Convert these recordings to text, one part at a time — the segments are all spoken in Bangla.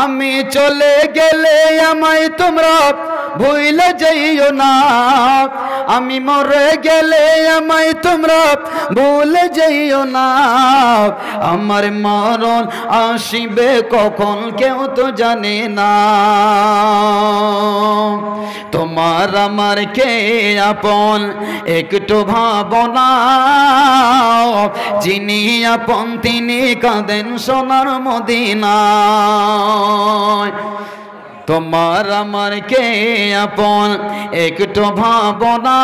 আমি চলে গেলে আমায় তোমরা ভুলে যাইও না, আমি মরে গেলে আমায় তোমরা ভুলে যাইও না। আমার মরণ আসিবে কখন কেউ তো জানে না। তোমার আমার কে আপন একটু ভাবনা, যিনি আপন তিনি কাঁদেন সোনার মদিনায়। তোমার আমার কে আপন একটু ভাবনা,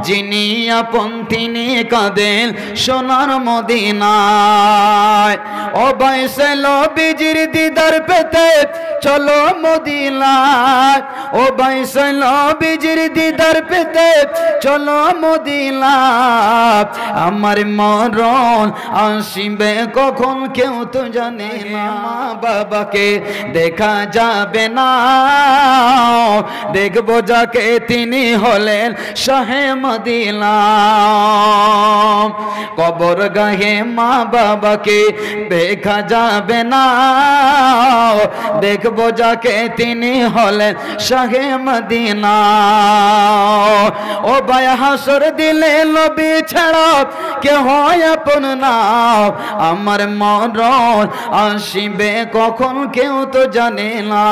যিনি আপন তিনি কাঁদেন সোনার মদিনায়। ও বাইসেল বিজির দিদার পেতে চলো মদিনায়, ও বাইসেল বিজির দিদার পেতে চলো মদিনায়। আমার মরণ আসিবে কখন কেউ তো জানে না। মা বাবাকে দেখা যাবে না, দেখবো যাকে তিনি হলেন শাহে মদিনা। কবর গাহে মা বাবাকে দেখা যাবে না, দেখবো যাকে তিনি হলেন শাহে মদিনা। ও ভাই হাসর দিলে নবী ছাড়া কে হয় আপন না। আমার মরণ আসিবে কখন কেউ তো জানে না,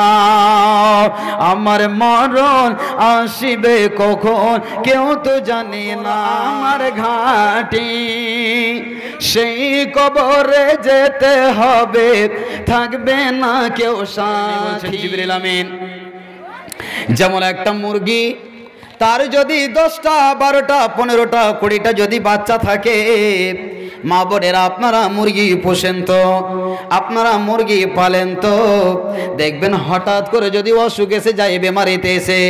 আমার মরণ আসিবে কখন কেউ তো জানে না। আমার ঘাটি সেই কবরে যেতে হবে, থাকবে না কেউ সাথী। জিবরিল আমিন। যেমন একটা মুরগি, তার যদি 10টা 12টা 15টা 20টা যদি বাচ্চা থাকে, মা বোনেরা আপনারা মুরগি পোষেন তো, আপনারা মুরগি পালেন তো, দেখবেন হঠাৎ করে যদি অসুখ এসে যায়, বেমারিতে এসে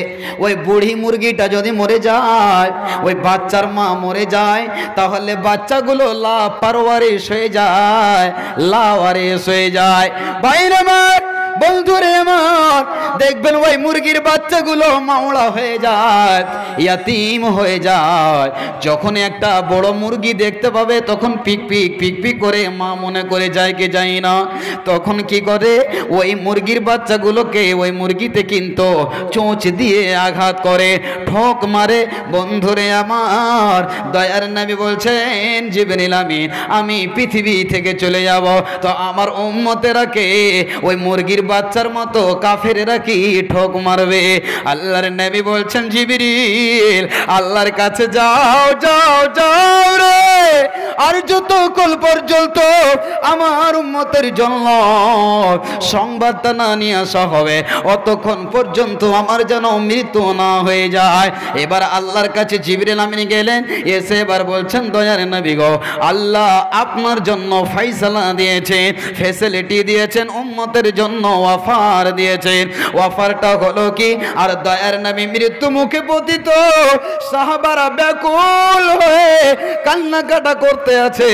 ওই বুড়ি মুরগিটা যদি মরে যায়, ওই বাচ্চার মা মরে যায়, তাহলে বাচ্চাগুলো লাপারওয়ারিশ হয়ে যায়, লাওয়ারিশ হয়ে যায়। বাইরে আমার বন্ধুরে আমার, দেখবেন ওই মুরগির বাচ্চাগুলো মাওড়া হয়ে যায়, ইয়াতিম হয়ে যায়। যখন একটা বড় মুরগি দেখতে পাবে তখন পিক পিক পিক পিক করে মা মনে করে যায় কে যায় না, তখন কি করে ওই মুরগির বাচ্চাগুলোকে ওই মুরগিতে কিন্তু চোঁচ দিয়ে আঘাত করে, ঠোক মারে। বন্ধুরে আমার, দয়ার নবী বলছেন জিবরিল আমিন, আমি পৃথিবী থেকে চলে যাব, তো আমার উম্মতেরা কে ওই মুরগির বাচ্চার মতো কাফেরেরা কি ঠোক মারবে। আল্লাহর নবী বলছেন জিবরিল আল্লাহর কাছে যাও যাও যাও রে, আর যতক্ষণ পর্যন্ত আমার উম্মতের জন্য সংবাদটা না নিয়ে আসা হবে, অতক্ষণ পর্যন্ত আমার যেন মৃত্যু না হয়ে যায়। এবার আল্লাহর কাছে জিবরিল আমিন গেলেন, এসে এবার বলছেন দয়ার নবী গো, আল্লাহ আপনার জন্য ফয়সালা দিয়েছেন, ফ্যাসিলিটি দিয়েছেন, উম্মতের জন্য অফার দিয়েছেন। অফারটা হলো কি? আর দয়ার নবী মৃত্যু মুখে পতিত, সাহাবারা ব্যাকুল হয়ে কান্নাকাটা করতে আছে,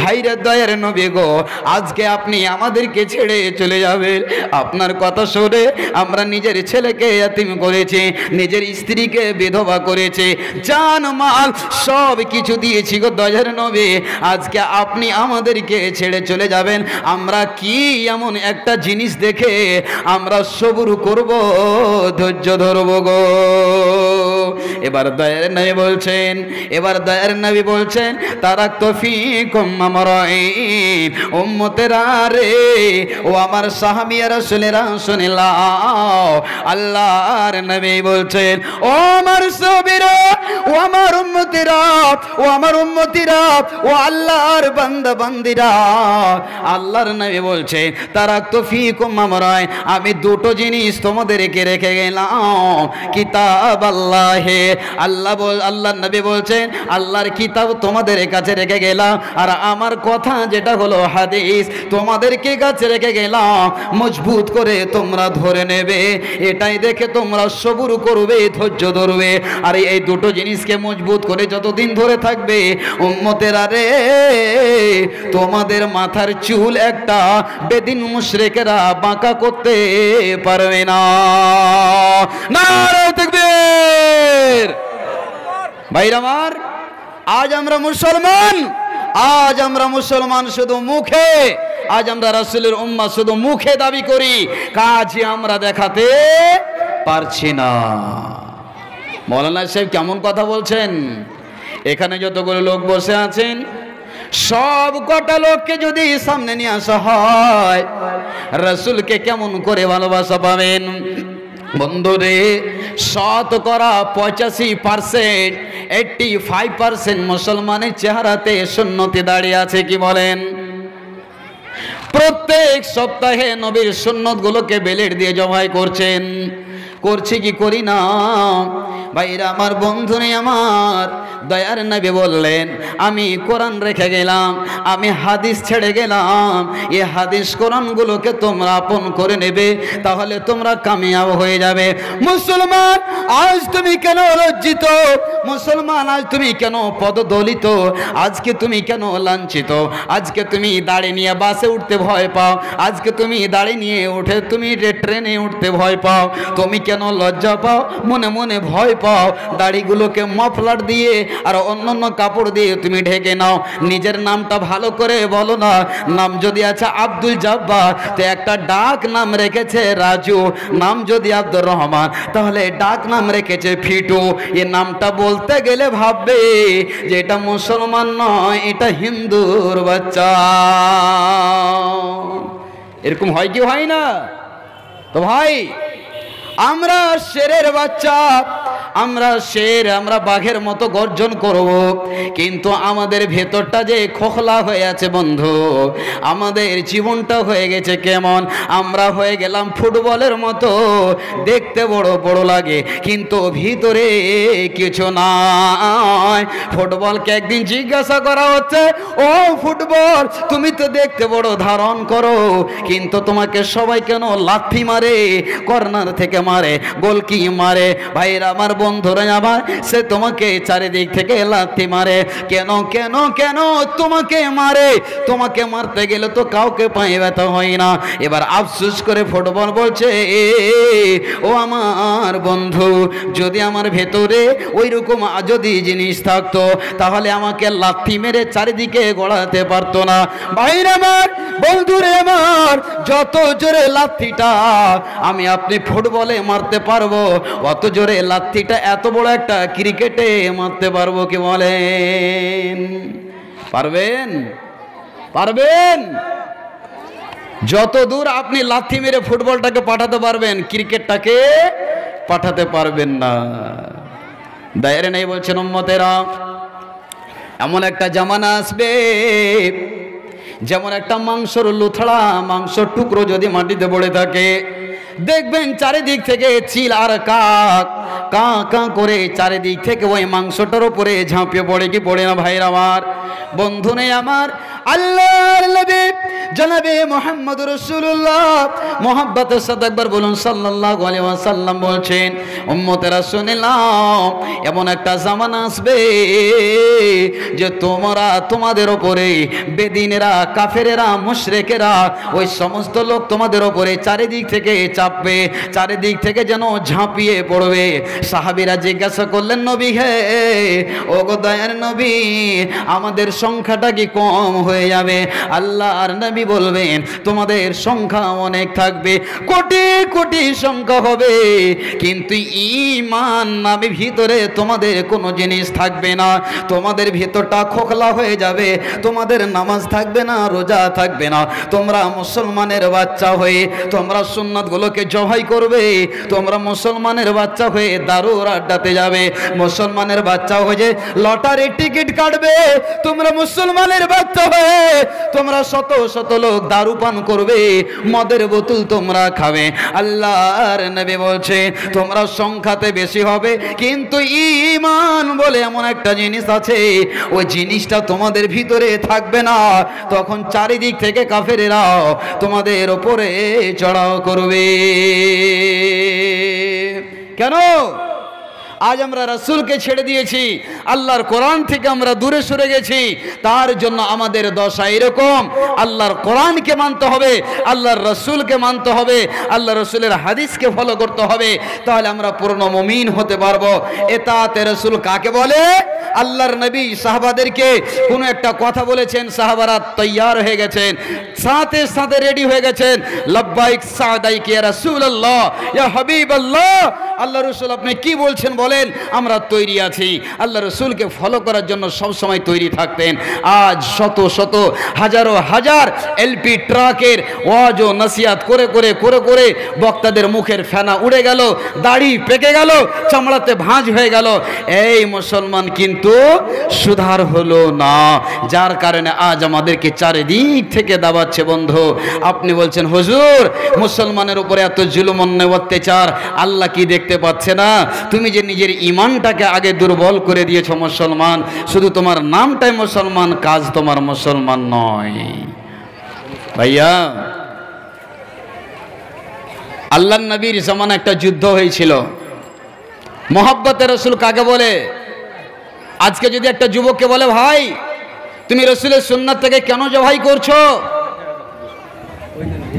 হায়রে দয়ার নবী গো, আজকে আপনি আমাদেরকে ছেড়ে চলে যাবেন। আপনার কথা শুনে আমরা নিজের ছেলেকে ইয়াতিম করেছি, নিজের স্ত্রীকে বিধবা করেছি, জান মাল সব কিছু দিয়েছি গো দয়ার নবী, আজকে আপনি আমাদেরকে ছেড়ে চলে যাবেন। আমরা কি এমন একটা জিনিস দেখে আমরা সবুর করব, ধৈর্য ধরব গো। এবার দয়ার নবী বলছেন, এবার দয়ার নবী বলছেন, তারাকতু ফীকুম আমরাইন, উম্মতেরা রে, ও আমার সাহাবীয়া রাসূলেরা শুনে নাও। আল্লাহর নবী বলছেন, ও আমার সাহাবীরা, ও আমার উম্মতেরা, ও আমার উম্মতিরা, ও আল্লাহর বান্দা বান্দিরা, আল্লাহর নবী বলছেন তারাকতু ফীকুম আমরাইন, আমি দুটো জিনিস তোমাদেরকে রেখে গেলাম, কিতাব আল্লাহে, আল্লাহর নবী বলছেন আল্লাহর কিতাব তোমাদের কাছে রেখে গেলাম, আর আমার কথা যেটা হলো হাদিস তোমাদেরকে কাছে রেখে গেলাম, মজবুত করে তোমরা ধরে নেবে, এটাই দেখে তোমরা সবুর করবে, ধৈর্য ধরবে। আর এই দুটো জিনিসকে মজবুত করে যতদিন ধরে থাকবে, উম্মতেরা রে, তোমাদের মাথার চুল একটা বেদিন মুশরিকেরা বাঁকা করতে পারবে না। নারে তাকবীর। ভাইরা আমার, আজ আমরা মুসলমান, আজ আমরা মুসলমান শুধু মুখে, আজ আমরা রাসূলের উম্মাহ শুধু মুখে দাবি করি, কাজে আমরা দেখাতে পারছি না। মৌলানা সাহেব কেমন কথা বলছেন? এখানে যতগুলো লোক বসে আছেন সব কটা লোককে যদি সামনে নিয়ে আসা হয়, রাসূলকে কেমন করে ভালোবাসা পাবেন? বন্ধুরে, শতকরা 85%, 85% মুসলমানের চেহারাতে সুন্নতি দাঁড়িয়ে আছে। কি বলেন? প্রত্যেক সপ্তাহে নবীর সুন্নতগুলোকে বেলেট দিয়ে জবাই করছেন। করছি কি করি না? ভাইরা আমার, বন্ধুরে আমার, দয়ার নবী বললেন আমি কোরআন রেখে গেলাম, আমি হাদিস ছেড়ে গেলাম, এই হাদিস কোরআনগুলোকে তোমরা আপন করে নেবে, তাহলে তোমরা কামিয়াব হয়ে যাবে। মুসলমান আজ তুমি কেন লজ্জিত? মুসলমান আজ তুমি কেন পদদলিত? আজকে তুমি কেন লাঞ্ছিত? আজকে তুমি দাড়ি নিয়ে বাসে উঠতে ভয় পাও, আজকে তুমি দাড়ি নিয়ে উঠে তুমি ট্রেনে উঠতে ভয় পাও, তুমি কেন লজ্জা পাও, মনে মনে ভয় পাও? দাড়িগুলোকে মফলার দিয়ে আর অন্যান্য কাপড় দিয়ে তুমি ঢেকে নাও। নিজের নামটা ভালো করে বলো না। নাম যদি আছে আব্দুল জব্বার, তো একটা ডাক নাম রেখেছে রাজু। নাম যদি আব্দুর রহমান, তাহলে ডাক নাম রেখেছে ফিটু। এই নামটা বলতে গেলে ভাববে যে এটা মুসলমান নয়, এটা হিন্দুর বাচ্চা। এরকম হয় কি হয় না? তো ভাই, আমরা শেরের বাচ্চা, আমরা শের, আমরা বাঘের মতো গর্জন করব, কিন্তু আমাদের ভেতরটা যে খোখলা হয়ে আছে বন্ধু। আমাদের জীবনটা হয়ে গেছে কেমন? আমরা হয়ে গেলাম ফুটবলের মতো, দেখতে বড় বড় লাগে কিন্তু ভিতরে কিছু নাই। ফুটবলকে একদিন জিজ্ঞাসা করা হচ্ছে, ও ফুটবল, তুমি তো দেখতে বড় ধারণ করো, কিন্তু তোমাকে সবাই কেন লাথি মারে, কর্নার থেকে মারে, গোলকি মারে? ভাইরা আমার, বন্ধুরা আমার, সে তোমাকে চারিদিক থেকে লাথি মারে কেন? কেন কেন তোমাকে মারে? তোমাকে মারতে গেলে তো কাউকে পায়ে ব্যথা হয় না। এবার আফসোস করে ফুটবল বলছে, ও আমার বন্ধু, যদি আমার ভেতরে ওই রকম যদি জিনিস থাকতো, তাহলে আমাকে লাথি মেরে চারিদিকে গড়াতে পারতো না। ভাইরা আমার, বন্ধুরে আমার, যত জোরে লাথিটা আমি আপনি ফুটবলে মারতে পারবো, অত জোরে লাথিটা এত বড় একটা ক্রিকেটে মারতে পারবো? কি বলেন? পারবেন? পারবেন? যত দূর আপনি লাথি মেরে ফুটবলটাকে পাঠাতে পারবেন, ক্রিকেটটাকে পাঠাতে পারবেন না। দায়ের নেই বলছেন উম্মতেরা, এমন একটা জামানা আসবে, যেমন একটা মাংসর লুথড়া, মাংসর টুকরো যদি মাটিতে পড়ে থাকে, দেখবেন চারিদিক থেকে চিল আর কাক কা কা করে চারিদিক থেকে ওই মাংসটার উপরে ঝাঁপিয়ে পড়ে। কি পড়ে না ভাইরা আমার, বন্ধু নেই আমার? আল্লাহর নবী জনাবে মুহাম্মদ রাসূলুল্লাহ মোহাব্বতের সাথে একবার বলুন সাল্লাল্লাহু আলাইহি ওয়াসাল্লাম বলছেন, উম্মতেরা শুনে নাও, এমন একটা জামানা আসবে যে তোমরা, তোমাদের উপরে বেদিনেরা, কাফেরেরা, মুশরিকেরা, ওই সমস্ত লোক তোমাদের উপরে চারিদিক থেকে চাপবে, চারিদিক থেকে যেন ঝাঁপিয়ে পড়বে। সাহাবীরা জিজ্ঞাসা করলেন, নবী হে, ও গো দয়ার নবী, আমাদের সংখ্যাটা কি কম হয়ে যাবে? আল্লাহর নবী বলবেন, তোমাদের সংখ্যা অনেক থাকবে, কোটি কোটি সংখ্যা হবে, কিন্তু ঈমান নামে ভিতরে তোমাদের কোনো জিনিস থাকবে না। তোমাদের ভিতরটা খোখলা হয়ে যাবে, তোমাদের নামাজ থাকবে না, রোজা থাকবে না। তোমরা মুসলমানের বাচ্চা হয়ে তোমরা সুন্নাতগুলোকে জবাই করবে, তোমরা মুসলমানের বাচ্চা হয়ে দারুর আড্ডাতে যাবে, মুসলমানের বাচ্চা হয়ে লটারির টিকিট কাটবে, তোমরা মুসলমানের বাচ্চা হয়ে তোমরা শত শত লোক দারু পান করবে, মদের বোতল তোমরা খাবে। আল্লাহর নবী বলছে, তোমরা সংখ্যাতে বেশি হবে, কিন্তু ঈমান বলে এমন একটা জিনিস আছে, ওই জিনিসটা তোমাদের ভিতরে থাকবে না। তখন চারিদিক থেকে কাফেরেরা তোমাদের উপরে চড়াও করবে। কেন? আজ আমরা রাসূলকে ছেড়ে দিয়েছি, আল্লাহর কোরআন থেকে আমরা দূরে সরে গেছি। তার জন্য আমাদের দশা এরকম। আল্লাহর কোরআনকে মানতে হবে, আল্লাহর রাসূলকে মানতে হবে, আল্লাহর রাসূলের হাদিসকে ফলো করতে হবে, তাহলে আমরা পূর্ণ মুমিন হতে পারবো। ইতাআতে রাসূল কাকে বলে? আল্লাহর নবী সাহাবাদেরকে কোনো একটা কথা বলেছেন, সাহাবারা তৈয়ার হয়ে গেছেন, সাথে সাথে রেডি হয়ে গেছেন, লব্বাইক সাদাইক ইয়া রাসূলুল্লাহ ইয়া হাবিবাল্লাহ, আল্লাহ রাসূল আপনি কি বলছেন বলেন, আমরা তৈরি আছি। আল্লাহ রাসূলকে ফলো করার জন্য সব সময় তৈরি থাকতেন। আজ শত শত হাজারো হাজার এলপি ট্রাকের ওয়াজ ও নসিহত করে করে করে করে বক্তাদের মুখের ফেনা উড়ে গেল, দাড়ি পেকে গেল, চামড়াতে ভাঁজ হয়ে গেল। এই মুসলমান কিন্তু সুধার হলো না, যার কারণে আজ আমাদেরকে চারিদিক থেকে দাবাচ্ছে। বন্ধু, আপনি বলছেন হুজুর মুসলমানের উপরে এত জুলুম অন্যায় অত্যাচার আল্লাহ কি দেখতে পাচ্ছে না? তুমি যে নিজের ইমানটাকে আগে দুর্বল করে দিয়েছো মুসলমান, শুধু তোমার নামটাই মুসলমান, কাজ তোমার মুসলমান নয়। ভাইয়া, আল্লাহর নবীর জামানায় একটা যুদ্ধ হয়েছিল। মোহাব্বতে রসুল কাকে বলে? আজকে যদি একটা যুবককে বলে ভাই তুমি রসুলের সুন্নাত থেকে কেন জবাই করছো,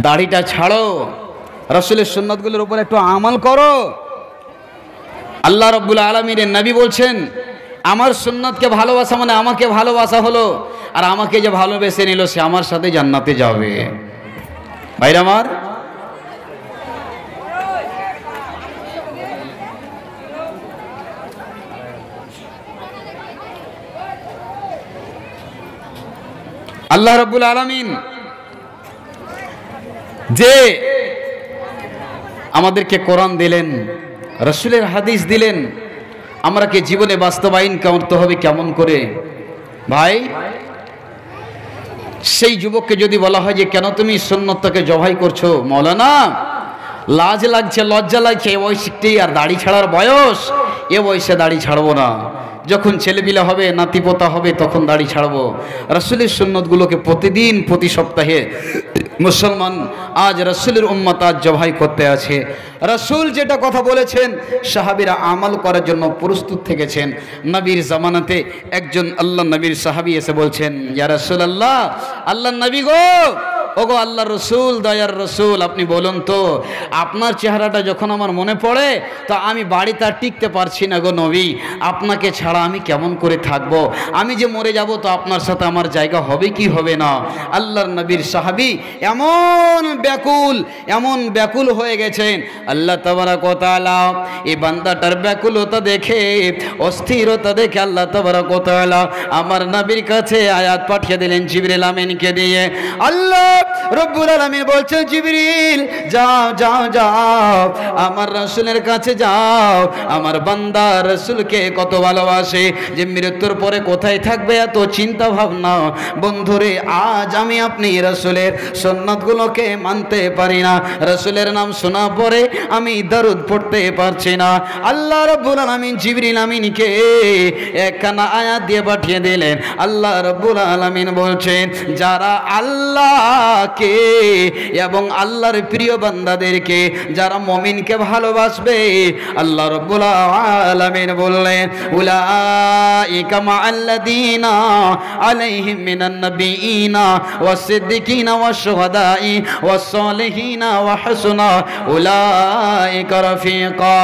দাড়িটা ছাড়ো, রসুলের সুন্নাতগুলোর উপর একটু আমল করো। আল্লাহ রাব্বুল আলামিনের নবী বলছেন আমার সুন্নাতকে ভালোবাসা মানে আমাকে ভালোবাসা হলো, আর আমাকে যে ভালোবেসে নিল সে আমার সাথে জান্নাতে যাবে। ভাইরা আমার, আল্লাহ রাব্বুল আলামিন যে আমাদেরকে কোরআন দিলেন, রাসূলের হাদিস দিলেন, আমরা কি জীবনে বাস্তবায়ন করতে হবে কেমন করে? ভাই, সেই যুবককে যদি বলা হয় যে কেন তুমি সুন্নতটাকে জবাই করছো, মৌলানা লাজ লাগছে, লজ্জা লাগছে, এ বয়সটি আর দাড়ি ছাড়ার বয়স, এ বয়সে দাড়ি ছাড়বো না, যখন ছেলেপিলে হবে নাতিপোতা হবে তখন দাড়ি ছাড়বো। রাসূলের সুন্নতগুলোকে প্রতিদিন প্রতি সপ্তাহে মুসলমান আজ রাসূলের উম্মত আজ জবাই করতে আছে। রাসূল যেটা কথা বলেছেন সাহাবীরা আমল করার জন্য প্রস্তুত থেকেছেন। নবীর জামানাতে একজন আল্লাহ নবীর সাহাবী এসে বলছেন, ইয়া রাসূলুল্লাহ, আল্লাহর নবী গো, ওগো আল্লাহর রসুল, দয়ার রসুল, আপনি বলুন তো আপনার চেহারাটা যখন আমার মনে পড়ে তো আমি বাড়িতে আর টিকতে পারছি না গো নবী, আপনাকে ছাড়া আমি কেমন করে থাকবো? আমি যে মরে যাব তো আপনার সাথে আমার জায়গা হবে কি হবে না? আল্লাহর নবীর সাহাবী এমন ব্যাকুল হয়ে গেছেন। আল্লাহ তাবারাক ওয়া তাআলা এই বান্দাটার ব্যাকুলতা দেখে, অস্থিরতা দেখে আল্লাহ তাবারাক ওয়া তাআলা আমার নবীর কাছে আয়াত পাঠিয়ে দিলেন জিবরিল আমিনকে দিয়ে। আল্লাহ রব্বুল আলামিন বলছেন, জিবরিল যাও যাও যাও আমার রাসূলের কাছে যাও, আমার বান্দা রাসূলকে কত ভালোবাসে, যে মৃত্যুর পরে কোথায় থাকবে এত চিন্তা ভাবনা। বন্ধুরে, আজ আমি আপনি রাসূলের সুন্নাতগুলোকে মানতে পারি না, রাসূলের নাম শোনা পরে আমি দরুদ পড়তে পারছি না। আল্লাহ রব্বুল আলামিন জিবরিল আমিনকে একখানা আয়াত দিয়ে পাঠিয়ে দিলেন। আল্লাহ রব্বুল আলামিন বলছেন, যারা আল্লাহকে এবং আল্লাহর প্রিয় বান্দাদেরকে, যারা মুমিনকে ভালোবাসবে, আল্লাহ রাব্বুল আলামিন বললেন, উলাইকা মাআল্লাযীনা আলাইহিম মিনান নাবিয়িনা ওয়াস-সিদ্দিকিনা ওয়াশ-শুহাদাই ওয়াস-সালিহিনা ওয়া হাসুনা উলাইকা রাফিকা।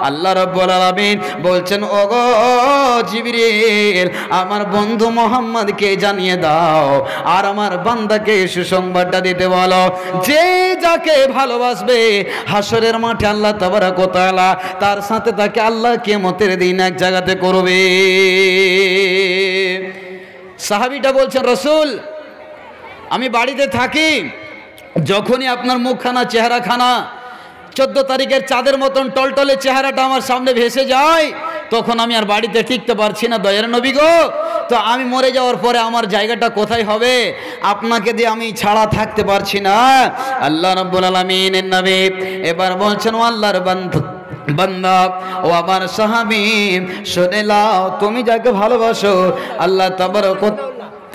আল্লাহ রাব্বুল আলামিন বলছেন, ওগো জিবরিল, আমার বন্ধু মুহাম্মদকে জানিয়ে দাও আর আমার বান্দাকে সুসংবাদটা দিতে বলো, যে যাকে ভালোবাসবে হাসরের মাঠে আল্লাহ তাবারাক ওয়া তাআলা তার সাথে তাকে আল্লাহ কিয়ামতের দিন এক জায়গাতে করবে। সাহাবীটা বলছেন, রাসূল আমি বাড়িতে থাকি, যখনই আপনার মুখখানা চেহারাখানা 14 তারিখের চাঁদের মতন টলটলে চেহারাটা আমার সামনে ভেসে যায়, তখন আমি আর বাড়িতে টিকতে পারছি না দয়ার নবী গো। তো আমি মরে যাওয়ার পরে আমার জায়গাটা কোথায় হবে? আপনাকে দিয়ে আমি ছাড়া থাকতে পারছি না। আল্লাহ রাব্বুল আলামিনের নবী এবার বলছেন, ও আল্লাহর বান্দা, ও আমার সাহাবী, শুনে নাও, তুমি যাকে ভালোবাসো আল্লাহ তাবারক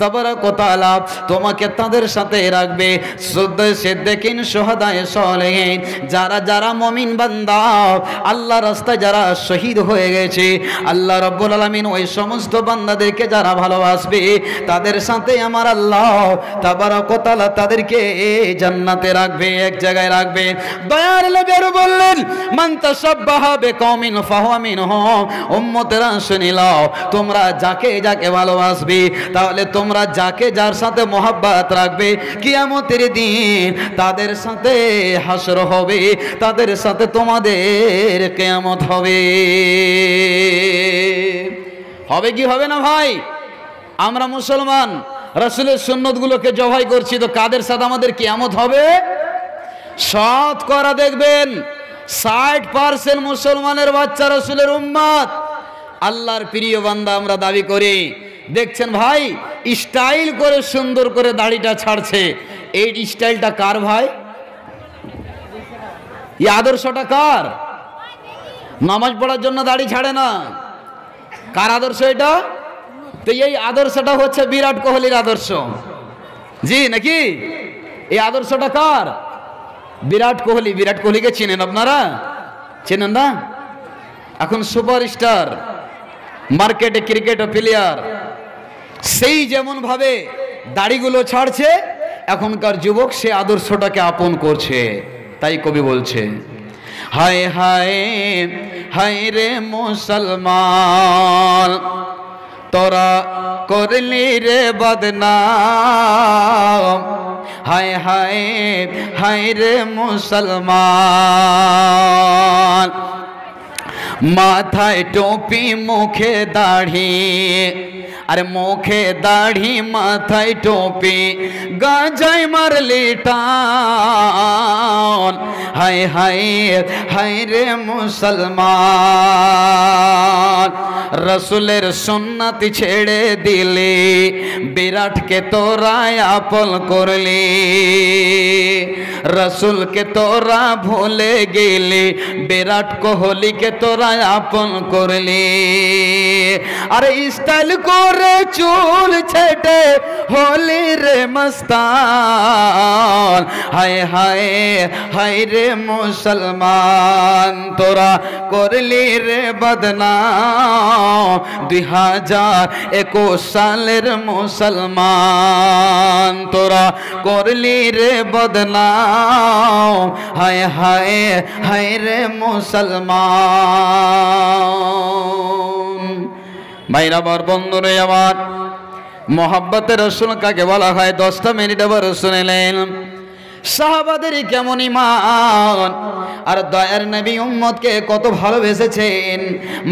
তাবারাক ওয়া তাআলা তোমাকে তাদের সাথে রাখবে। সিদ্দিকিন শুহাদায়ে সালেহিন যারা যারা মুমিন বান্দা আল্লাহর রাস্তায় যারা শহীদ হয়ে গেছে, আল্লাহ রাব্বুল আলামিন ওই সমস্ত বান্দাদেরকে যারা ভালোবাসবে তাদের সাথে আমার আল্লাহ তাবারাক ওয়া তাআলা তাদেরকে জান্নাতে রাখবে, এক জায়গায় রাখবে। দয়ার নবী আরো বললেন, মান তাশাব্বাহা বিকওমিন ফাহুয়া মিনহুম। উম্মতেরা শুনে নাও, তোমরা যাকে যাকে ভালোবাসবে, তাহলে তোমরা যাকে যার সাথে মোহাব্বত রাখবে, কিয়ামতের দিন তাদের সাথে হাসর হবে, তাদের সাথে তোমাদের কিয়ামত হবে। হবে কি হবে না ভাই? আমরা মুসলমান রাসূলের সুন্নতগুলোকে জবাই করছি, তো কাদের সাথে আমাদের কিয়ামত হবে? শতকরা দেখবেন 60% মুসলমানের বাচ্চা রাসূলের উম্মত, আল্লাহর প্রিয় বান্দা আমরা দাবি করি। দেখছেন ভাই, স্টাইল করে সুন্দর করে দাড়িটা ছাড়ছে, এই স্টাইলটা কার ভাই? এই আদর্শটা কার? নামাজ পড়ার জন্য দাড়ি ছাড়ে না, কার আদর্শ এটা? তো এই আদর্শটা হচ্ছে বিরাট কোহলির আদর্শ, জি নাকি? এই আদর্শটা কার? বিরাট কোহলি। বিরাট কোহলিকে চেনেন আপনারা? চেনেন না? এখন সুপারস্টার, মার্কেটে ক্রিকেট প্লেয়ার, সেই যেমন ভাবে দাড়িগুলো ছাড়ছে, এখনকার যুবক সে আদর্শটাকে আপন করছে। তাই কবি বলছে, হায় হায় হায় রে মুসলমান, তোরা করলি রে বদনাম, হায় হায় হায় রে মুসলমান, মাথায় টুপি মুখে দাড়ি, আরে মুখে দাড়ি মাথায় টুপি, গাজায় মারলি টান, হায় হায় হায় রে মুসলমান, রসুলের সুন্নাত ছেড়ে দিলি, বিরাটকে তোরা আপন করলি, রসুলকে তোরা ভুলে গেলি, বিরাট কোহলিকে তোরা আপন করলি। আরে স্টাইল করে চুল ছেটে হলি রে মস্তান, হায় হায় হায় রে মুসলমান, তোরা করলি রে বদনাম, 2021 সালের মুসলমান, তোরা করলি রে বদনাম, হায় হায় হায় রে মুসলমান। ভাইরা আমার, বন্ধুরে আমার, মোহাব্বতের রাসূল কাকে বলা হয়? 10টা মিনিট আবার শুনেলেন সাহাবাদের কেমন ঈমান, আর দয়ার নবী উম্মতকে কত ভালোবেসেছেন।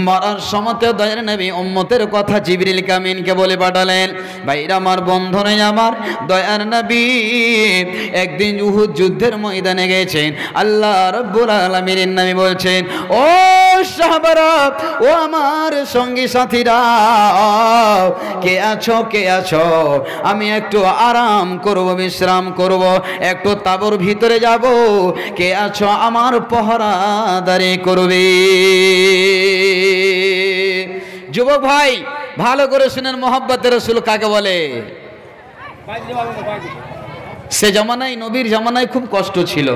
মরার সময় দয়ার নবী উম্মতের কথা জিবরিল কামিনকে বলে পাঠালেন। ভাইরা আমার, বন্ধুরে আমার, দয়ার নবী একদিন উহুদ যুদ্ধের ময়দানে গেছেন। আল্লাহ রাব্বুল আলামিনের নবী বলছেন, ও সাহাবারা, ও আমার সঙ্গী সাথীরা, কে আছো কে আছো? আমি একটু আরাম করব, বিশ্রাম করব, একটু তাবুর ভিতরে যাব, কে আছো আমার পহরাদারি করবে? যুবক ভাই, ভালো করে শুনেন, মোহাব্বতের রাসূল কাকে বলে? সে জামানায়, নবীর জামানায় খুব কষ্ট ছিল।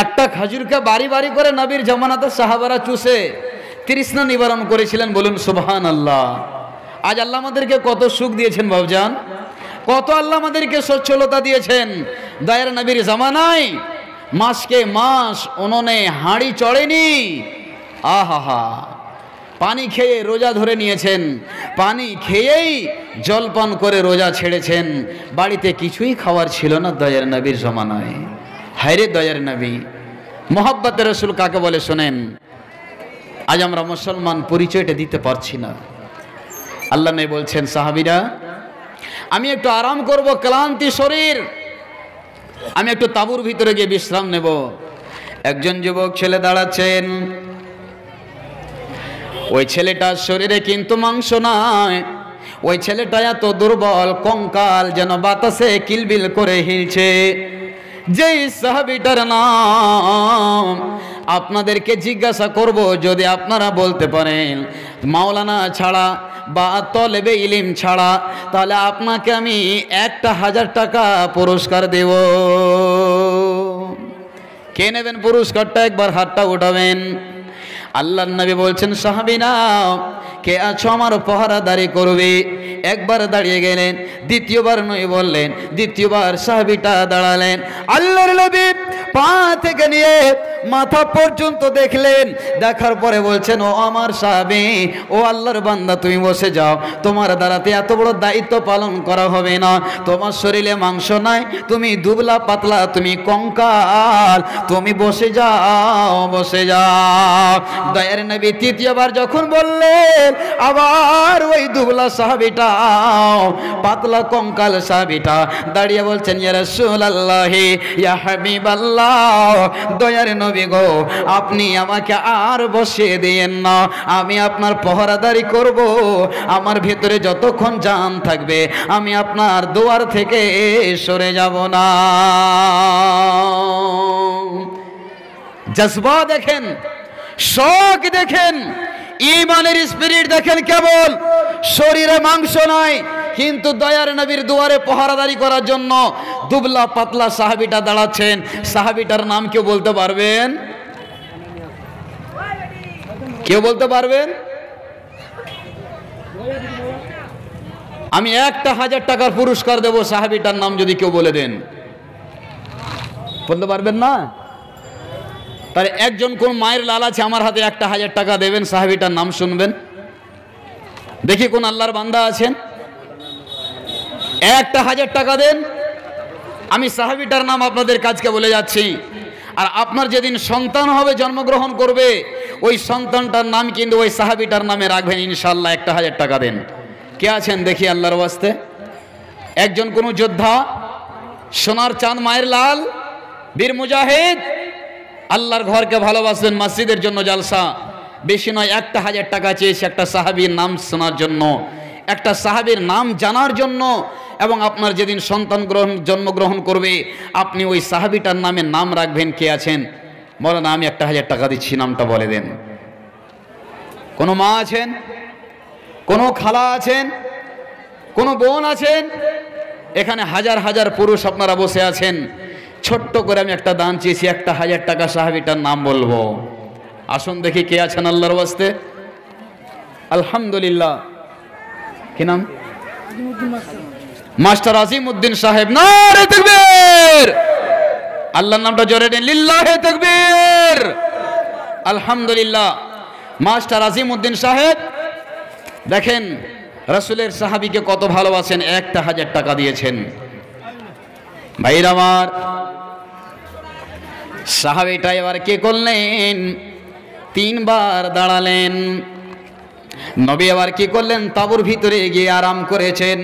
একটা খাজুরকে বাড়ি বাড়ি করে নবীর জামানাতে সাহাবারা চুষে তৃষ্ণা নিবারণ করেছিলেন। বলুন সুবহানাল্লাহ। আজ আল্লাহ আমাদেরকে কত সুখ দিয়েছেন বাবজান, কত আল্লাহ আমাদেরকে সচ্ছলতা দিয়েছেন। দয়ার নবীর জামানায় মাসকে মাস উনুনে হাঁড়ি চড়েনি। আহা, পানি খেয়ে রোজা ধরে নিয়েছেন, পানি খেয়েই জলপান করে রোজা ছেড়েছেন। বাড়িতে কিছুই খাওয়ার ছিল না দয়ার নবীর জামানায়। হায়রে দয়ার নবী, মোহাব্বতের রাসূল কাকে বলে শোনেন। আজ আমরা মুসলমান পরিচয়টা দিতে পারছি না। আল্লাহ নবী বলছেন, সাহাবীরা, আমি একটু আরাম করব, ক্লান্তি শরীর, আমি একটু তাঁবুর ভিতরে গিয়ে বিশ্রাম নেব। একজন যুবক ছেলে দাঁড়াচ্ছেন, ওই ছেলেটার শরীরে কিন্তু মাংস নাই, ওই ছেলেটা এত দুর্বল, কঙ্কাল যেন বাতাসে কিলবিল করে হিলছে। যেই সাহাবীটার নাম আপনাদেরকে জিজ্ঞাসা করব, যদি আপনারা বলতে পারেন মাওলানা ছাড়া বা তলবে ইলিম ছাড়া, তাহলে আপনাকে আমি 1,000 টাকা পুরস্কার দেব। কে নেবেন পুরস্কারটা? একবার হাতটা উঠাবেন। আল্লাহর নবী বলছেন, সাহাবীরা কে আছো আমার পাহারাদারি করবে? একবার দাঁড়িয়ে গেলেন, দ্বিতীয়বার নবী বললেন, দ্বিতীয়বার সাহাবীটা দাঁড়ালেন। আল্লাহর নবী পা থেকে নিয়ে মাথা পর্যন্ত দেখলেন, দেখার পরে বলছেন, ও আমার সাহাবী, ও আল্লাহর বান্দা, তুমি বসে যাও, তোমার দ্বারাতে এত বড় দায়িত্ব পালন করা হবে না। তোমার শরীরে মাংস নাই, তুমি দুবলা পাতলা, তুমি কঙ্কাল, তুমি বসে যাও, বসে যাও। দয়ার নবী তৃতীয়বার যখন বললেন, আবার ওই দুবলা সাহাবীটা, পাতলা কঙ্কাল সাহাবীটা দাঁড়িয়ে বলছেন, ইয়া রাসূলুল্লাহ, ইয়া হাবিবাল্লাহ, দয়ার নবী গো, আপনি আমাকে আর বসিয়ে দিয়েন না, আমি আপনার পহরাদারি করব। আমার ভেতরে যতক্ষণ জান থাকবে আমি আপনার দুয়ার থেকে সরে যাব না। জজবা দেখেন, শখ দেখেন, ঈমানের স্পিরিট দেখেন। কেবল শরীরে মাংস নাই, কিন্তু দয়ার নবীর দুয়ারে পহরাদারি করার জন্য দুবলা পাতলা সাহাবীটা দাঁড়াচ্ছেন। সাহাবীটার নাম কেউ বলতে পারবেন? কেউ বলতে পারবেন? আমি 1,000 টাকার পুরস্কার দেব, সাহাবীটার নাম যদি কেউ বলে দেন। বলতে পারবেন না? তাহলে একজন কোন মায়ের লাল আছে, আমার হাতে 1,000 টাকা দেবেন, সাহাবীটার নাম শুনবেন। দেখি কোন আল্লাহর বান্দা আছেন, 1,000 টাকা দেন, আমি সাহাবীটার নাম আপনাদের কাজকে বলে যাচ্ছি। আর আপনার যেদিন সন্তান হবে, জন্মগ্রহণ করবে, ওই সন্তানটার নাম কিন্তু ওই সাহাবীটার নামে রাখবেন ইনশাআল্লাহ। 1,000 টাকা দেন। কে আছেন দেখি আল্লাহর ওয়াস্তে? একজন কোন যোদ্ধা, সোনার চাঁদ, মায়ের লাল, বীর মুজাহিদ, আল্লাহর ঘরকে ভালোবাসেন, মসজিদের জন্য জালসা, বেশি নয় 1,000 টাকা চেয়েছে একটা সাহাবীর নাম শোনার জন্য, একটা সাহাবীর নাম জানার জন্য। এবং আপনার যেদিন সন্তান জন্মগ্রহণ করবে, আপনি ওই সাহাবীটার নামে নাম রাখবেন। কে আছেন? বলেন, আমি 1,000 টাকা দিচ্ছি, নামটা বলে দেন। কোনো মা আছেন? কোনো খালা আছেন? কোনো বোন আছেন? এখানে হাজার হাজার পুরুষ আপনারা বসে আছেন। ছোট্ট করে আমি একটা দান চেয়েছি, 1,000 টাকা, সাহাবীটার নাম বলবো। আসুন দেখি কে আছেন আল্লাহর ওয়াস্তে। আলহামদুলিল্লাহ। কি নাম? মাস্টার আজিমউদ্দিন সাহেব। নারে তাকবীর! আল্লাহর নামটা জোরে দেন, লিল্লাহি তাকবীর। আলহামদুলিল্লাহ। মাস্টার আজিমউদ্দিন সাহেব দেখেন, রাসূলের সাহাবীকে কত ভালোবাসেন, 1,000 টাকা দিয়েছেন। ভাইরা আমার, সাহাবীটা এবার কি করলেন? 3 বার দাঁড়ালেন। নবী আবার কি করলেন? তাঁবুর ভিতরে গিয়ে আরাম করেছেন।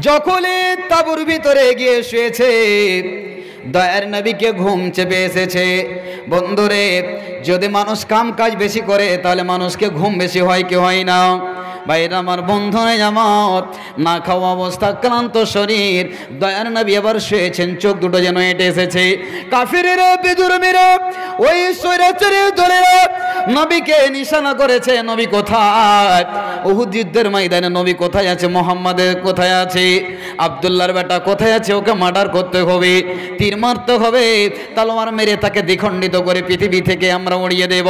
যখনই তাঁবুর ভিতরে গিয়ে শুয়েছে, দয়ার নবীকে ঘুম চেপে এসেছে। বন্ধুরে, যদি মানুষ কাম কাজ বেশি করে, তাহলে মানুষকে ঘুম বেশি হয় কি হয় না? ভাইরা আমার, বন্ধুরে আমার, না খাওয়া অবস্থা, ক্লান্ত শরীর, দয়ার নবী আবার শুয়েছেন, চোখ দুটো যেন এঁটে এসেছে। কাফিরেরা, বেজুরমেরা, ওই স্বৈরাচারী দলেরা নবীকে নিশানা করেছে। নবী কোথায়? উহুদ যুদ্ধের ময়দানে নবী কোথায় আছে? মুহাম্মাদের কোথায় আছে? আব্দুল্লাহর বেটা কোথায় আছে? ওকে মার্ডার করতে হবে, তীর মারতে হবে, তলোয়ার মেরে তাকে দ্বিখণ্ডিত করে পৃথিবী থেকে আমরা উড়িয়ে দেব।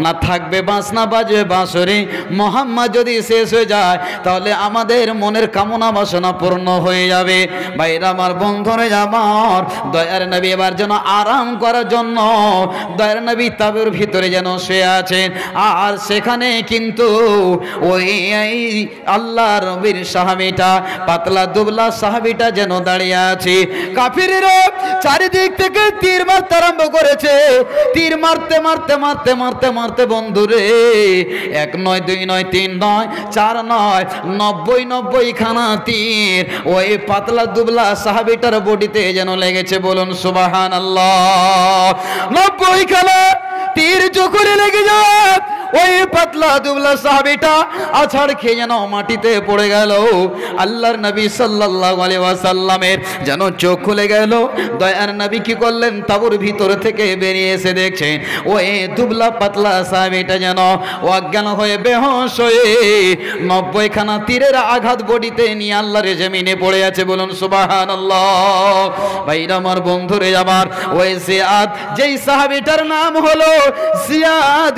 না থাকবে বাঁশ, না বাজবে বাঁশরি। মুহাম্মদ যদি শেষ হয়ে যায়, তাহলে আমাদের মনের কামনা বাসনা পূর্ণ হয়ে যাবে। ভাইরা আমার, বন্ধুরে আমার, দয়ার নবী এবার যেন আরাম করার জন্য দয়ার নবী তাঁবুর ভিতরে যেন শুয়ে আছেন। আর সেখানে কিন্তু ওই আল্লাহ নবীর সাহাবীটা, পাতলা দুবলা সাহাবীটা যেন দাঁড়িয়ে আছে। কাফিরেরা চারিদিক থেকে তীর মারতে আরম্ভ করেছে। তীর মারতে মারতে মারতে মারতে মারতে বন্ধুরে, 1 নয়, 2 নয়, 3 নয়, 4 নয়, 90 খানা তীর ওই পাতলা দুবলা সাহাবীটার বডিতে যেন লেগেছে। বলুন সুবহানাল্লাহ। 90 খানা তীর যখন লেগে যায়, ওই পাতলা দুবলা সাহাবীটা আছাড় খেয়ে যেন মাটিতে পড়ে গেল। আল্লাহর নবী সাল্লাল্লাহু আলাইহি ওয়াসাল্লামের যেন চোখ খুলে গেল। দয়ার নবী কি করলেন, তাঁবুর ভিতর থেকে বেরিয়ে এসে দেখছেন ওই দুবলা পাতলা সাহাবীটা যেন অজ্ঞান হয়ে বেহুঁশ হয়ে 90 খানা তীরের আঘাত বডিতে নিয়ে আল্লাহর জমিনে পড়ে আছে। বলুন সুবহানাল্লাহ। ভাইরা আমার, বন্ধুরে আমার, ওই জিয়াদ, যেই সাহাবীটার নাম হলো জিয়াদ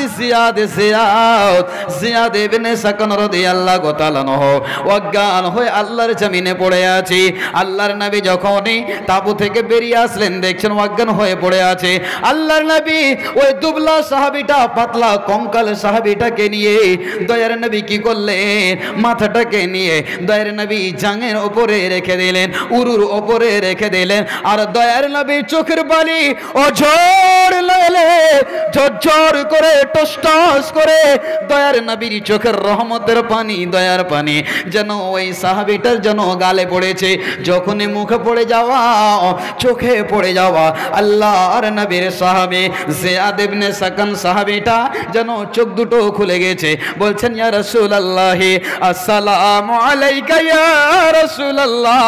জিয়াদ ইবনে সাকান রাদিয়াল্লাহু তাআলা আনহু, অজ্ঞান হয়ে আল্লাহর জমিনে পড়ে আছে। আল্লাহর নবী যখনই তাঁবু থেকে বেরিয়ে আসলেন, দেখছেন অজ্ঞান হয়ে পড়ে আছে। আল্লাহর নবী ওই দুবলা সাহাবীটা, পাতলা কঙ্কাল সাহাবীটাকে নিয়ে দয়ার নবী কি করলেন, মাথাটাকে নিয়ে দয়ার নবী জাঙের উপরে রেখে দিলেন, উরুর উপরে রেখে দিলেন। আর দয়ার নবী চোখের বালি অঝর লালে ঝরঝর করে টসটস করে দয়ার নবীর চোখের রহমতের পানি, দয়ার পানি যেন ওই সাহাবীটার যেন গালে পড়েছে। যখনই মুখে পড়ে যাওয়া, চোখে পড়ে যাওয়া আল্লাহর নবীর সাহাবী জিয়াদ ইবনে সাকান সাহাবীটা যেন চোখ দুটো খুলে গেছে। বলছেন, ইয়া রাসূলুল্লাহ আসসালামু আলাইকা ইয়া রাসূলুল্লাহ,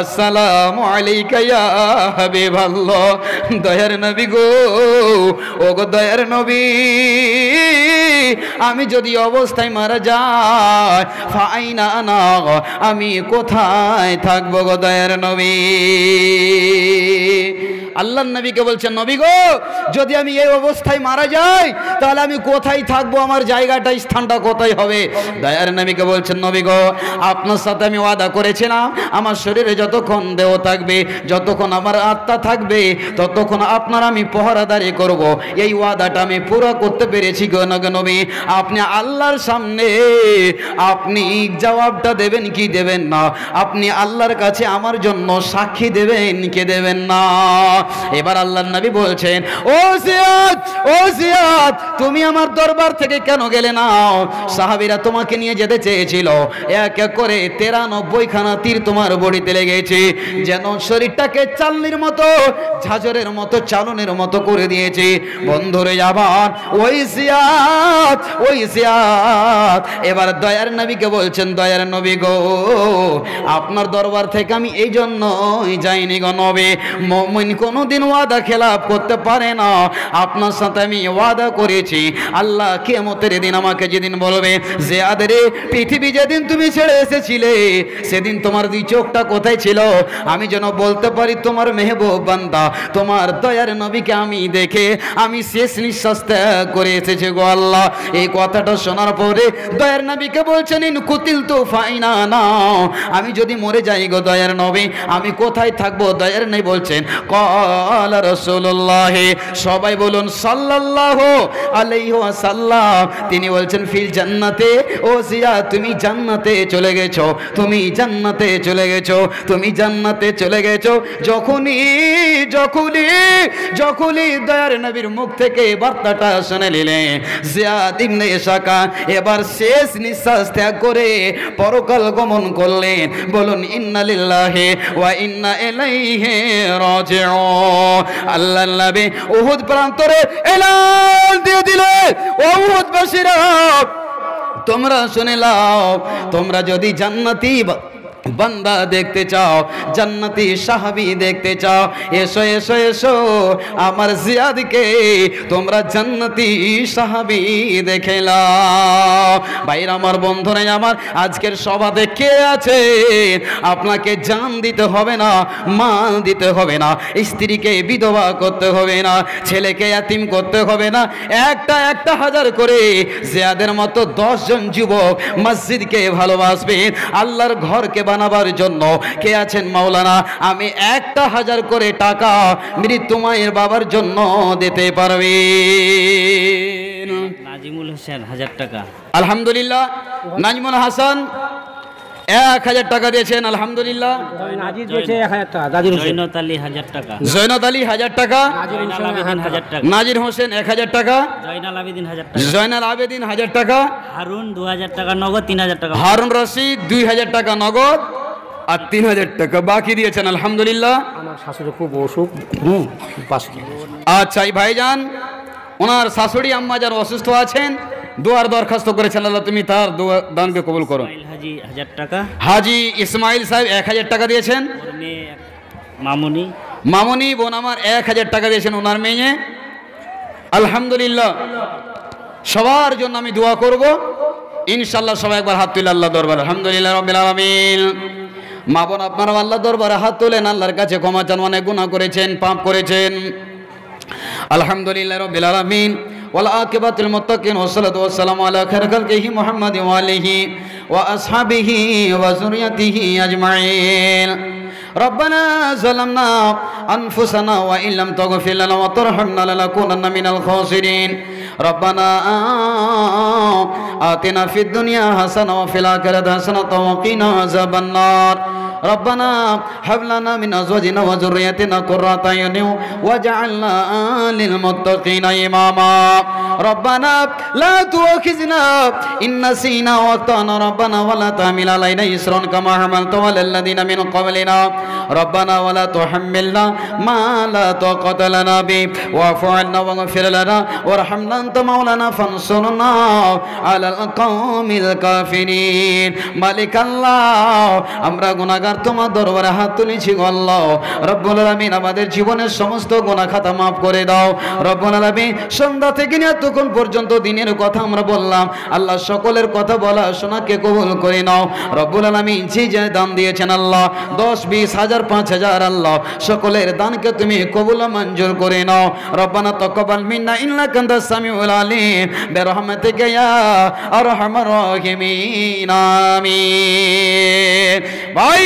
আসসালামু আলাইকা ইয়া হাবিবাল্লাহ। দয়ার নবী গো, ও গো দয়ার নবী, আমি যদি অবস্থায় মারা যাই, ফাইনা আনা, আমি কোথায় থাকবো গো দয়ার নবী? আল্লাহর নবীকে বলছেন, নবী গো, যদি আমি এই অবস্থায় মারা যাই তাহলে আমি কোথায় থাকবো, আমার জায়গাটা, স্থানটা কোথায় হবে? দয়ার নবীকে বলছেন, নবী গো, আপনার সাথে আমি ওয়াদা করেছিলাম, আমার শরীরে যতক্ষণ দেহ থাকবে, যতক্ষণ আমার আত্মা থাকবে, ততক্ষণ আপনার আমি পহরাদারি করব। এই ওয়াদাটা আমি পুরো করতে পেরেছি গো নবী। আপনি আল্লাহর সামনে আপনি জবাবটা দেবেন কি দেবেন না? আপনি আল্লাহর কাছে আমার জন্য সাক্ষী দেবেন কি দেবেন না? এবার আল্লাহর নবী বলছেন, ও জিয়াদ, ও জিয়াদ, তুমি আমার দরবার থেকে কেন গেলে না? সাহাবীরা তোমাকে নিয়ে যেতে চেয়েছিল, এক এক করে 93 খানা তীর তোমার বডিতে লেগেছে, যেন শরীরটাকে চালনির মতো, ঝাঁঝরের মতো, চালনের মতো করে দিয়েছে। বন্ধুরে যাবার ওই জিয়াদ, ওই জিয়াদ এবার দয়ার নবীকে বলছেন, দয়ার নবী গো, আপনার দরবার থেকে আমি এই জন্যই যাইনি গো নবী। মুমিন কোনোদিন ওয়াদা খেলাপ করতে পারে না। আপনার সাথে আমি ওয়াদা করেছি, আল্লাহ কিয়ামতের দিন আমাকে যেদিন বলবে, জিয়াদ রে, পৃথিবী যেদিন তুমি ছেড়ে এসেছিলে সেদিন তোমার দুই চোখটা কোথায় ছিল? আমি যেন বলতে পারি তোমার মেহবুব বান্দা, তোমার দয়ার নবীকে আমি দেখে আমি শেষ নিঃশ্বাস ত্যাগ করে এসেছি গো আল্লাহ। এই কথাটা শোনার পরে দয়ার নবীকে বলছেন, ইন কুতিল তো ফাইনা না, আমি যদি মরে যাই গো দয়ার নবী, আমি কোথায় থাকবো? দয়ার নবী বলছেন, ক্বালা রাসূলুল্লাহ, সবাই বলুন সাল্লাল্লাহু আলাইহি ওয়াসাল্লাম। তিনি বলছেন, ফিল জান্নাতে। ও জিয়াদ, তুমি জান্নাতে চলে গেছো, তুমি জান্নাতে চলে গেছো, তুমি জান্নাতে চলে গেছো। যখনই দয়ার নবীর মুখ থেকে বার্তাটা শুনে নিলেন, জিয়াদ ইবনে সাকান এবার শেষ নিঃশ্বাস ত্যাগ করে পরকাল গমন করলেন। বলুন ইন্না লিল্লাহি ওয়া ইন্না ইলাইহি রাজিউন। আল্লাহর নবী উহুদ প্রান্তরে এলান দিয়ে দিলেন, ও উহুদবাসীরা, তোমরা শুনে নাও, তোমরা যদি জান্নাতি বান্দা দেখতে চাও, জান্নাতি সাহাবী দেখতে চাও, এসো এসো এসো, আমার জিয়াদকে তোমরা জান্নাতি সাহাবী দেখে নাও। ভাইরা আমার, বন্ধুরা আমার, আজকের সভাতে কে আছে? আপনাকে জান দিতে হবে না, মাল দিতে হবে না, স্ত্রীকে বিধবা করতে হবে না, ছেলেকে ইয়াতিম করতে হবে না। একটা হাজার করে জিয়াদের মতো 10 জন যুবক মসজিদকে ভালোবাসবেন, আল্লাহর ঘরকে বানাবার জন্য কে আছেন? মাওলানা, আমি 1000 করে টাকা মৃত্যু মায়ের বাবার জন্য দিতে পারবে। নাজিমুল হোসেন 1000 টাকা। আলহামদুলিল্লাহ, নাজমুল হাসান 1000 টাকা দিয়েছেন, আলহামদুলিল্লাহ। নাজির দিয়েছে 1000 টাকা। জয়নত আলী 1000 টাকা। জয়নত আলী 1000 টাকা। জয়নাল আবেদিন 1000 টাকা। নাজির হোসেন 1000 টাকা। জয়নাল আবেদিন 1000 টাকা। জয়নাল আবেদিন 1000 টাকা। হারুন 2000 টাকা নগদ, 3000 টাকা। হারুন রশিদ 2000 টাকা নগদ আর 3000 টাকা বাকি দিয়েছেন, আলহামদুলিল্লাহ। আমার শাশুড়ি খুব অসুখ, পাশে। আচ্ছা, এই ভাইজান ওনার শাশুড়ি আম্মা যারা অসুস্থ আছেন দোয়ার দরখাস্ত করেছেন, আল্লাহ তুমি তার দানকে কবুল করো। ইসমাইল হাজি 1000 টাকা, হাজি ইসমাইল সাহেব 1000 টাকা দিয়েছেন। ওর মেয়ে মামুনি মামুনি বোন আমার 1000 টাকা দিয়েছেন ওনার মেয়ে। আলহামদুলিল্লাহ, সবার জন্য আমি দোয়া করব ইনশাআল্লাহ। সবাই একবার হাত তুলে আল্লাহ দরবারে আলহামদুলিল্লাহ রাব্বিল আলামিন। মা বোন আপনারা আল্লাহ দরবারে হাত তুলেন, আল্লাহর কাছে ক্ষমা চান, অনেক গুনাহ করেছেন, পাপ করেছেন। আলহামদুলিল্লাহ রাব্বিল আলামিন ওয়াল আকিবাতুল মুত্তাকিন ওয়াসসালাতু ওয়াসসালামু আলা খায়রি খালকিহি মুহাম্মাদিন ওয়া আলিহি ওয়া আসহাবিহি ওয়া যুররিয়াতিহি আজমাইন। ربنا ظلمنا أنفسنا وإن لم تغفر لنا وترحمنا لنكونن من الخاسرين. ربنا آتنا في الدنيا حسنة وفي الآخرة حسنة وقنا عذاب النار. ربنا هب لنا من أزواجنا وذرياتنا قرة أعين واجعلنا للمتقين إماما. ربنا لا تؤاخذنا إن نسينا وأخطأنا ربنا ولا تحمل علينا إصرا كما حملته على الذين من قبلنا. ربنا ولا تحملنا ما لا طاقة لنا به واعف عنا واغفر لنا وارحمنا أنت مولانا فانصرنا على القوم الكافرين. মালিক আল্লাহ, আমরা গুনাহগার তোমার দরবারে হাত তুলেছি গো আল্লাহ রব্বুল আলামিন, আমাদের জীবনের সমস্ত গুনাহ খাতা maaf করে দাও রব্বুল আলামিন। সন্ধ্যা থেকে নিয়ে এতক্ষণ পর্যন্ত দিনের কথা আমরা বললাম, আল্লাহ সকলের কথা বলা শোনাকে কবুল করে নাও রব্বুল আলামিন। যে দান দিয়েছেন আল্লাহ 10, 20, 1000, 5000 আল্লাহ সকলের দানকে তুমি কবুল মঞ্জুর করে নাও। রব্বানা তাকাব্বাল মিন্না ইন্নাকা আনতাস সামিউল আলিম বিরহমাতিকা ইয়া আরহামার রাহিমিন আমিন। ভাই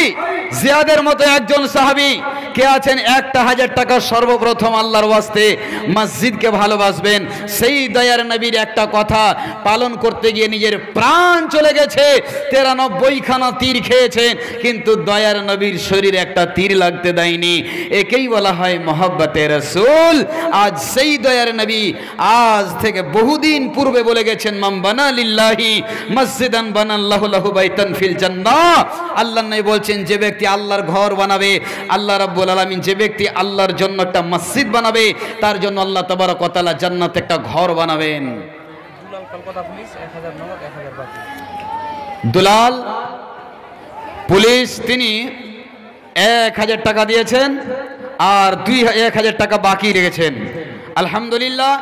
জিয়াদের মতো একজন সাহাবী কে আছেন 1000 টাকা সর্বপ্রথম আল্লাহর ওয়াস্তে মসজিদকে ভালোবাসবেন? সেই দয়ার নবীর একটা কথা পালন করতে গিয়ে নিজের প্রাণ চলে গেছে, 93 খানা তীর খেয়েছেন কিন্তু দয়ার নবীর শরীরে একটা তীর লাগতে দেয়নি। একেই বলা হয় মহব্বতে রাসূল। আজ সেই দয়ার নবী আজ থেকে বহুদিন পূর্বে বলে গেছেন, মান বানা লিল্লাহি মসজিদান বানাল্লাহু লাহু বাইতান ফিল জান্নাহ। আল্লাহর নবী বলছেন, যে ব্যক্তি আল্লাহর ঘর বানাবে, আল্লাহ রাব্বুল আলামিন যে ব্যক্তি আল্লাহর জন্য একটা মসজিদ বানাবে তার জন্য আল্লাহ তাবারক ওয়া তাআলা জান্নাতে একটা ঘর বানাবেন। দুলাল পুলিশ তিনি 1000 টাকা দিয়েছেন আর 1000 টাকা বাকি রেখেছেন। আলহামদুলিল্লাহ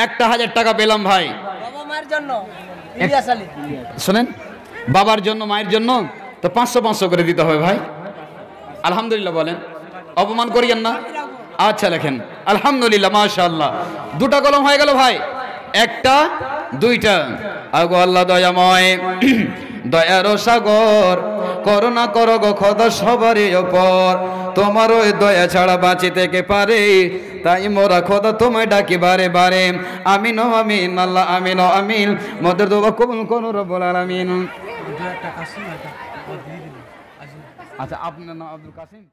1000 টাকা পেলাম ভাই। বাবা মায়ের জন্য ইলিয়াস আলী শুনেন, বাবার জন্য মায়ের জন্য তো 500 করে দিতে হবে ভাই। আলহামদুলিল্লাহ বলেন, অপমান করিয়েন না। আচ্ছা লেখেন আলহামদুলিল্লাহ মাশাআল্লাহ। 2টা কলম হয়ে গেল ভাই, 1টা 2টা। আগো আল্লাহ দয়াময় দয়ার সাগর, করুণা করো গো খোদা সবারই ওপর, তোমার ওই দয়া ছাড়া বাঁচিতে কে পারে, তাই মোরা খোদা তোমায় ডাকি বারে বারে। আমিন ও আমিন আল্লাহ আমিন ও আমিন, মদের দোয়া কবুল করো রব্বুল আলামিন। আচ্ছা আপনার নাম আব্দুল কাসিম?